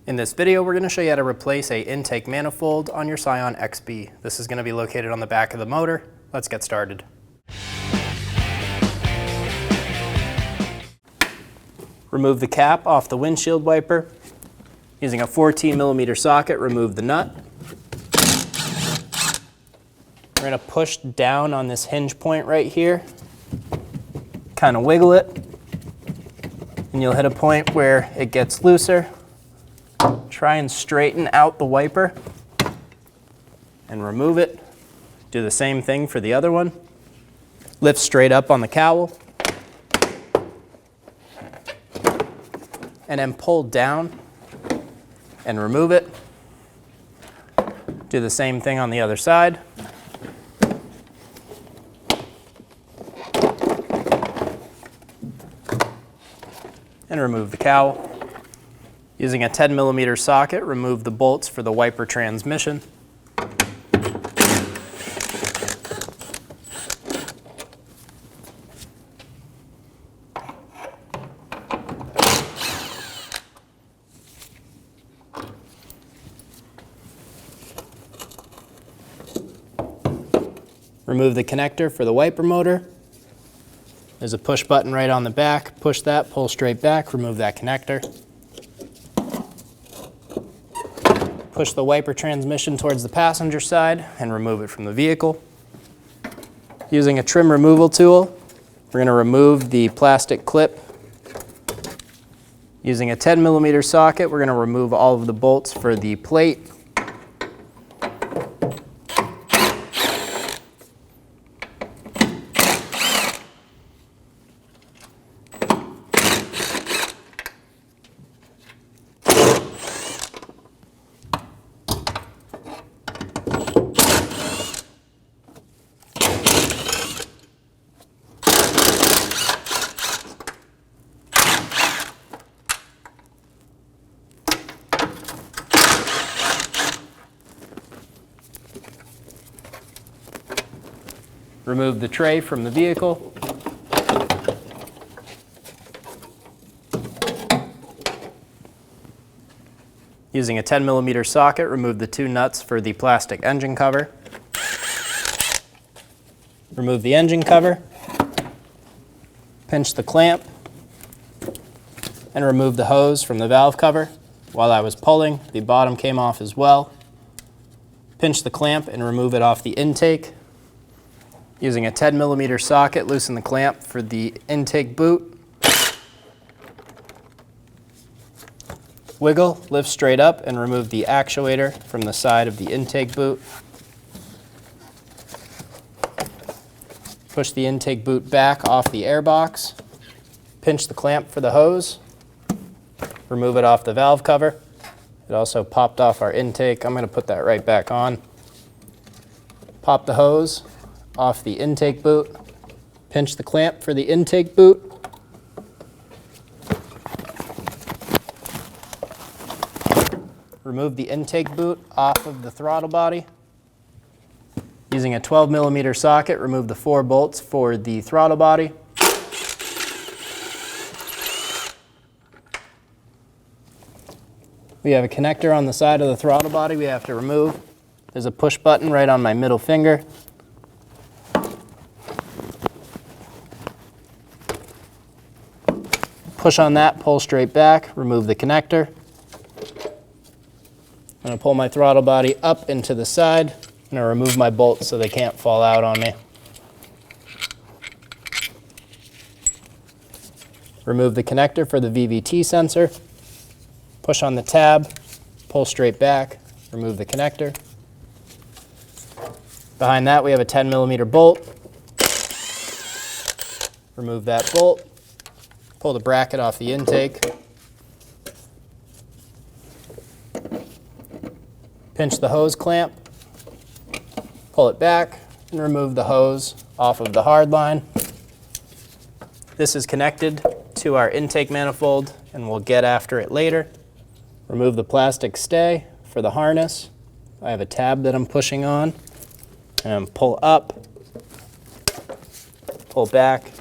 In this video, we're going to show you how to replace an intake manifold on your Scion XB. This is going to be located on the back of the motor. Let's get started. Remove the cap off the windshield wiper. Using a 14mm socket, remove the nut. We're going to push down on this hinge point right here, kind of wiggle it, and you'll hit a point where it gets looser. Try and straighten out the wiper and remove it. Do the same thing for the other one. Lift straight up on the cowl and then pull down and remove it. Do the same thing on the other side. And remove the cowl. Using a 10mm socket, remove the bolts for the wiper transmission. Remove the connector for the wiper motor. There's a push button right on the back. Push that, pull straight back, remove that connector. Push the wiper transmission towards the passenger side and remove it from the vehicle. Using a trim removal tool, we're going to remove the plastic clip. Using a 10mm socket, we're going to remove all of the bolts for the plate. Remove the tray from the vehicle. Using a 10mm socket, remove the two nuts for the plastic engine cover. Remove the engine cover. Pinch the clamp and remove the hose from the valve cover. While I was pulling, the bottom came off as well. Pinch the clamp and remove it off the intake. Using a 10mm socket, loosen the clamp for the intake boot. Wiggle, lift straight up, and remove the actuator from the side of the intake boot. Push the intake boot back off the air box. Pinch the clamp for the hose. Remove it off the valve cover. It also popped off our intake. I'm going to put that right back on. Pop the hose off the intake boot. Pinch the clamp for the intake boot. Remove the intake boot off of the throttle body. Using a 12mm socket, remove the 4 bolts for the throttle body. We have a connector on the side of the throttle body we have to remove. There's a push button right on my middle finger. Push on that, pull straight back, remove the connector. I'm going to pull my throttle body up into the side. I'm going to remove my bolts so they can't fall out on me. Remove the connector for the VVT sensor. Push on the tab, pull straight back, remove the connector. Behind that we have a 10mm bolt. Remove that bolt. Pull the bracket off the intake. Pinch the hose clamp. Pull it back and remove the hose off of the hard line. This is connected to our intake manifold and we'll get after it later. Remove the plastic stay for the harness. I have a tab that I'm pushing on. And pull up, pull back,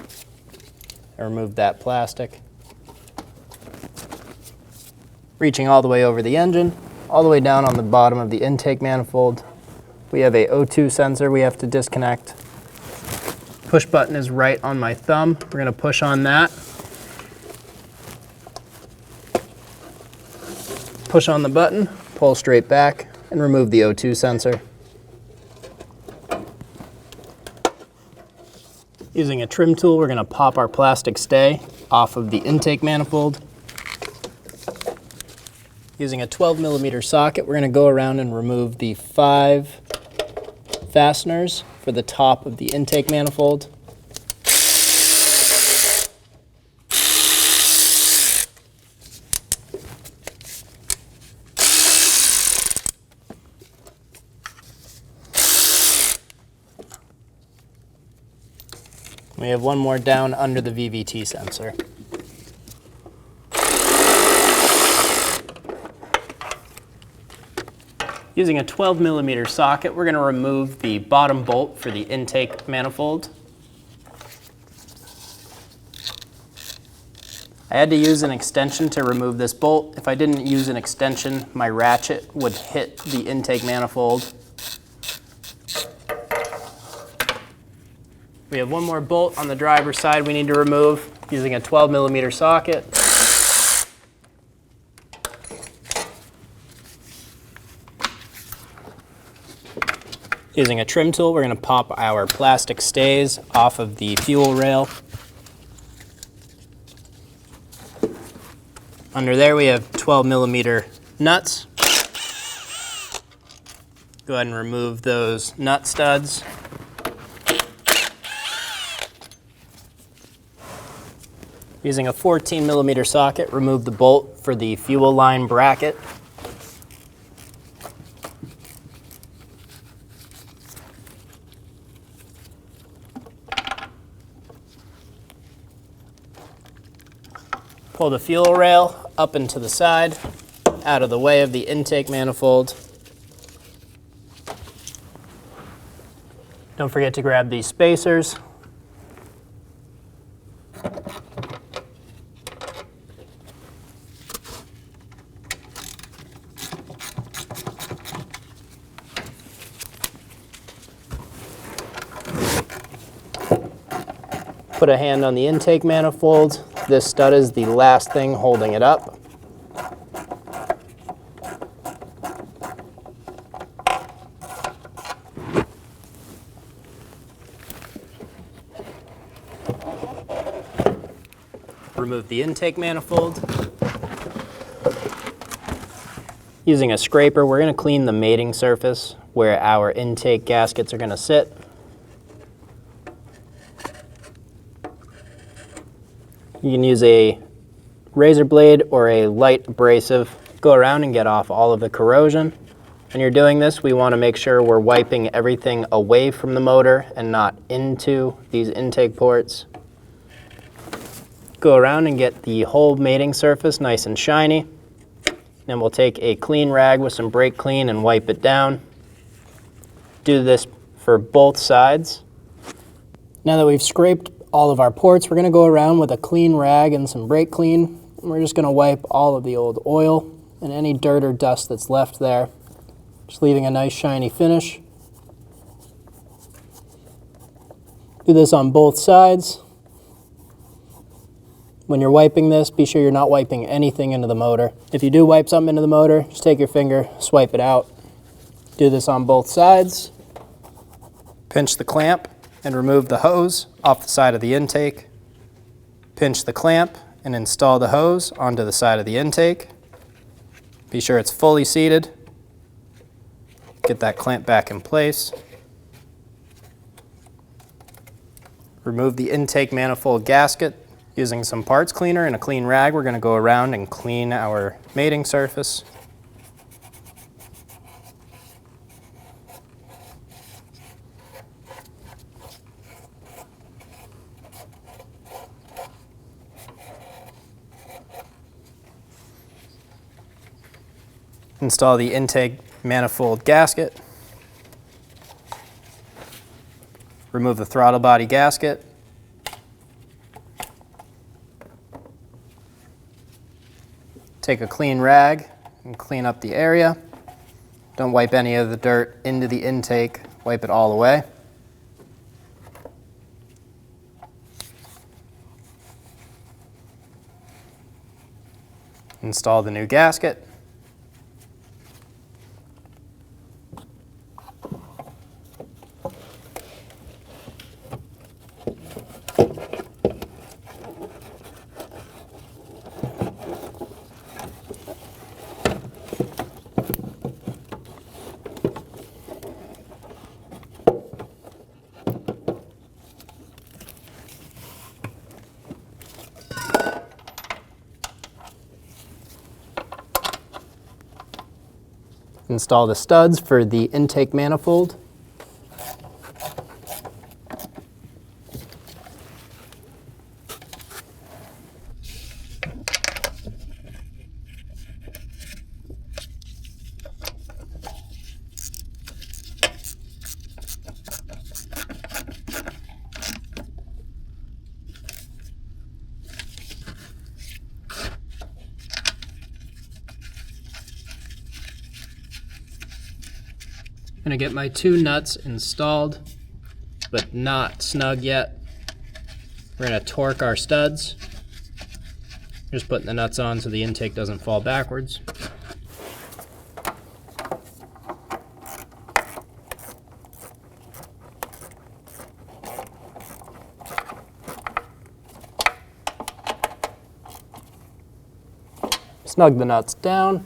and remove that plastic. Reaching all the way over the engine, all the way down on the bottom of the intake manifold, we have a O2 sensor we have to disconnect. Push button is right on my thumb. We're going to push on that. Push on the button, pull straight back, and remove the O2 sensor. Using a trim tool, we're going to pop our plastic stay off of the intake manifold. Using a 12mm socket, we're going to go around and remove the 5 fasteners for the top of the intake manifold. We have one more down under the VVT sensor. Using a 12mm socket, we're going to remove the bottom bolt for the intake manifold. I had to use an extension to remove this bolt. If I didn't use an extension, my ratchet would hit the intake manifold. We have one more bolt on the driver's side we need to remove using a 12mm socket. Using a trim tool, we're going to pop our plastic stays off of the fuel rail. Under there we have 12mm nuts. Go ahead and remove those nut studs. Using a 14mm socket, remove the bolt for the fuel line bracket. Pull the fuel rail up and to the side, out of the way of the intake manifold. Don't forget to grab these spacers. Put a hand on the intake manifold. This stud is the last thing holding it up. Remove the intake manifold. Using a scraper, we're going to clean the mating surface where our intake gaskets are going to sit. You can use a razor blade or a light abrasive. Go around and get off all of the corrosion. When you're doing this, we want to make sure we're wiping everything away from the motor and not into these intake ports. Go around and get the whole mating surface nice and shiny. Then we'll take a clean rag with some brake clean and wipe it down. Do this for both sides. Now that we've scraped all of our ports, we're going to go around with a clean rag and some brake clean. We're just going to wipe all of the old oil and any dirt or dust that's left there, just leaving a nice shiny finish. Do this on both sides. When you're wiping this, be sure you're not wiping anything into the motor. If you do wipe something into the motor, just take your finger, swipe it out. Do this on both sides. Pinch the clamp and remove the hose off the side of the intake. Pinch the clamp and install the hose onto the side of the intake. Be sure it's fully seated. Get that clamp back in place. Remove the intake manifold gasket. Using some parts cleaner and a clean rag, we're going to go around and clean our mating surface. Install the intake manifold gasket. Remove the throttle body gasket. Take a clean rag and clean up the area. Don't wipe any of the dirt into the intake, wipe it all away. Install the new gasket. Install the studs for the intake manifold. I'm going to get my two nuts installed, but not snug yet. We're going to torque our studs. Just putting the nuts on so the intake doesn't fall backwards. Snug the nuts down.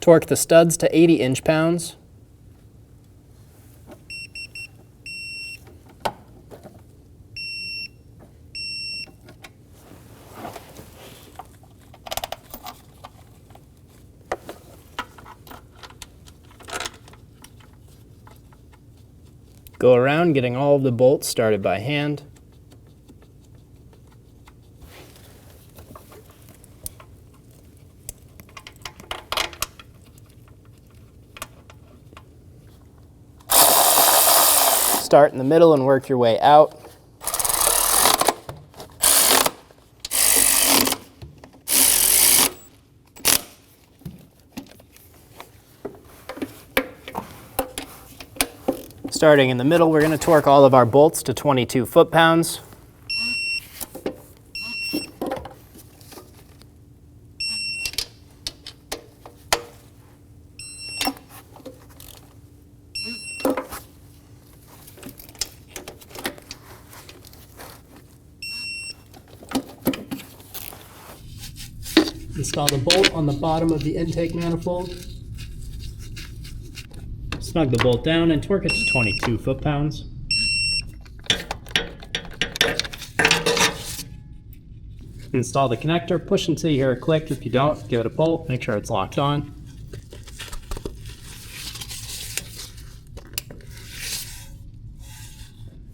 Torque the studs to 80 inch-pounds. Go around getting all of the bolts started by hand. Start in the middle and work your way out. Starting in the middle, we're going to torque all of our bolts to 22 foot-pounds. Install the bolt on the bottom of the intake manifold. Snug the bolt down and torque it to 22 foot-pounds. Install the connector, push until you hear a click. If you don't, give it a pull, make sure it's locked on.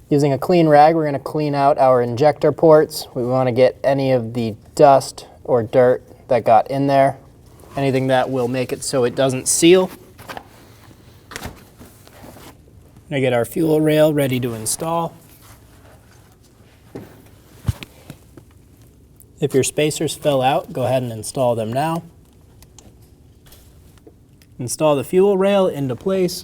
Using a clean rag, we're going to clean out our injector ports. We want to get any of the dust or dirt that got in there, anything that will make it so it doesn't seal. Gonna get our fuel rail ready to install. If your spacers fell out, go ahead and install them now. Install the fuel rail into place.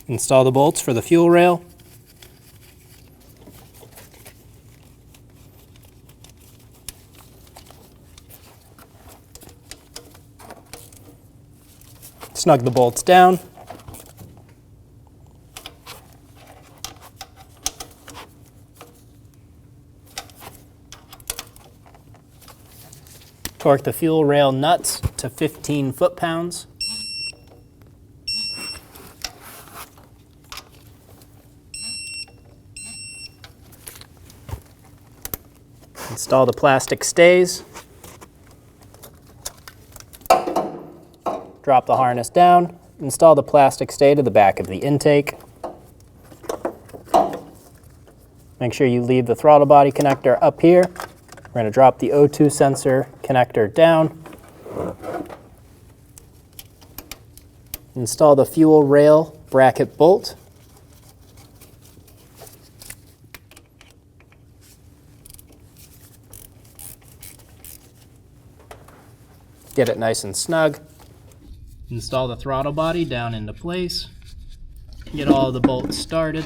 Install the bolts for the fuel rail. Snug the bolts down. Torque the fuel rail nuts to 15 foot-pounds. Install the plastic stays. Drop the harness down. Install the plastic stay to the back of the intake. Make sure you leave the throttle body connector up here. We're going to drop the O2 sensor connector down. Install the fuel rail bracket bolt. Get it nice and snug. Install the throttle body down into place. Get all the bolts started.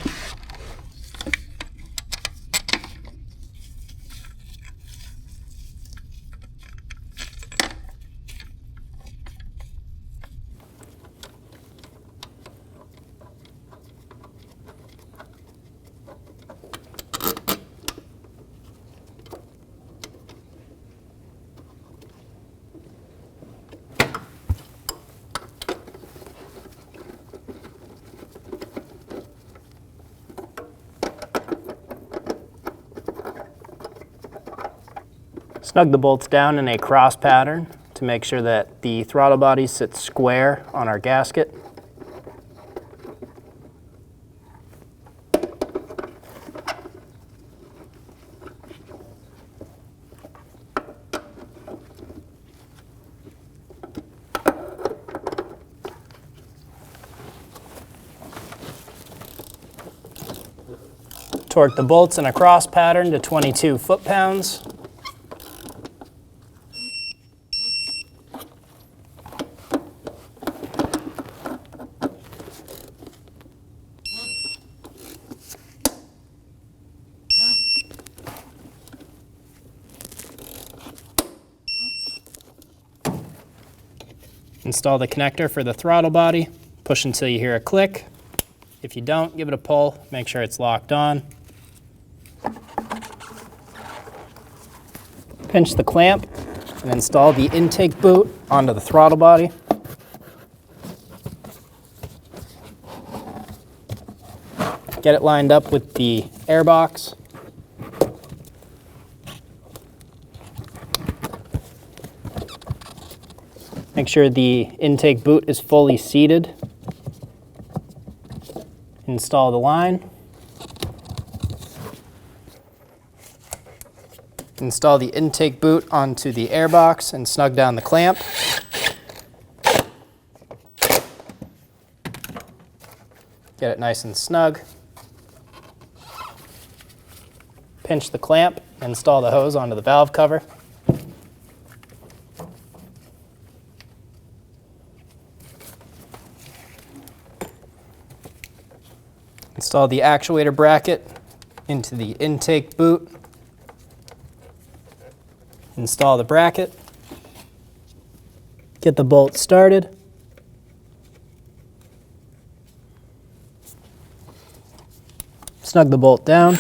Snug the bolts down in a cross pattern to make sure that the throttle body sits square on our gasket. Torque the bolts in a cross pattern to 22 foot-pounds. Install the connector for the throttle body. Push until you hear a click. If you don't, give it a pull. Make sure it's locked on. Pinch the clamp and install the intake boot onto the throttle body. Get it lined up with the airbox. Make sure the intake boot is fully seated. Install the line. Install the intake boot onto the airbox and snug down the clamp. Get it nice and snug. Pinch the clamp, install the hose onto the valve cover. Install the actuator bracket into the intake boot. Install the bracket. Get the bolt started. Snug the bolt down.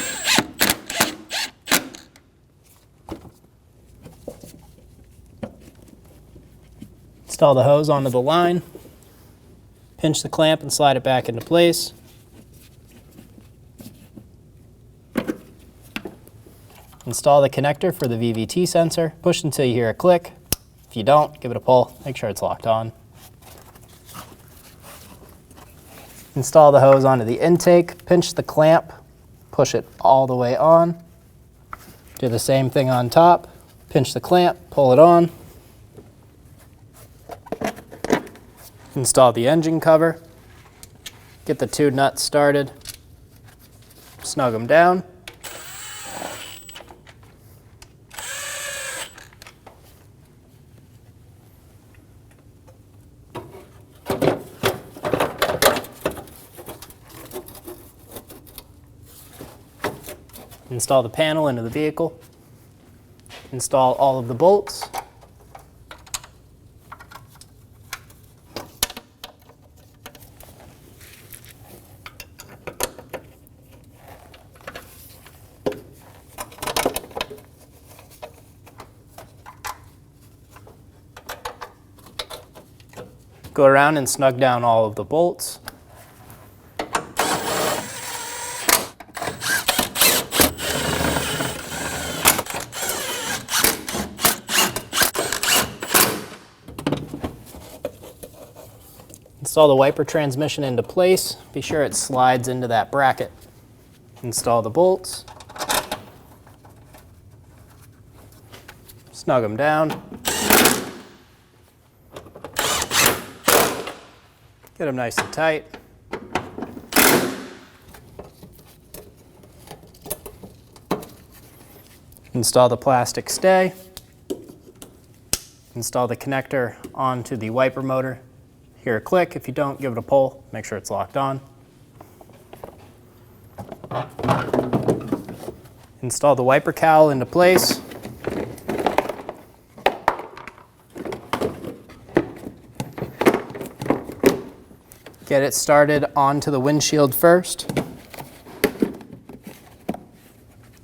Install the hose onto the line. Pinch the clamp and slide it back into place. Install the connector for the VVT sensor. Push until you hear a click. If you don't, give it a pull. Make sure it's locked on. Install the hose onto the intake. Pinch the clamp. Push it all the way on. Do the same thing on top. Pinch the clamp, pull it on. Install the engine cover. Get the two nuts started. Snug them down. Install the panel into the vehicle. Install all of the bolts. Go around and snug down all of the bolts. Install the wiper transmission into place. Be sure it slides into that bracket. Install the bolts. Snug them down. Get them nice and tight. Install the plastic stay. Install the connector onto the wiper motor. Hear a click. If you don't, give it a pull. Make sure it's locked on. Install the wiper cowl into place. Get it started onto the windshield first.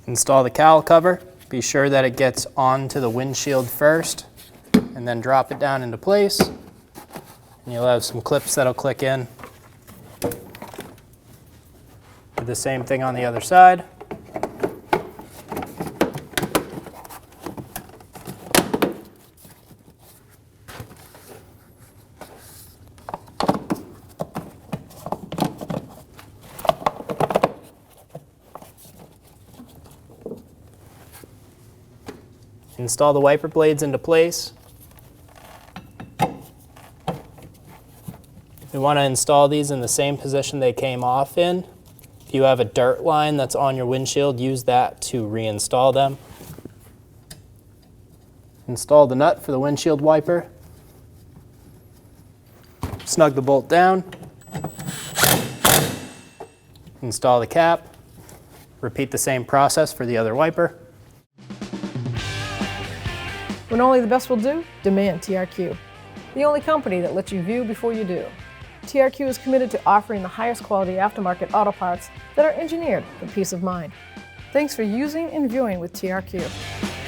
Install the cowl cover. Be sure that it gets onto the windshield first, and then drop it down into place. And you'll have some clips that'll click in. Do the same thing on the other side. Install the wiper blades into place. We want to install these in the same position they came off in. If you have a dirt line that's on your windshield, use that to reinstall them. Install the nut for the windshield wiper. Snug the bolt down. Install the cap. Repeat the same process for the other wiper. When only the best will do, demand TRQ. The only company that lets you view before you do. TRQ is committed to offering the highest quality aftermarket auto parts that are engineered for peace of mind. Thanks for using and viewing with TRQ.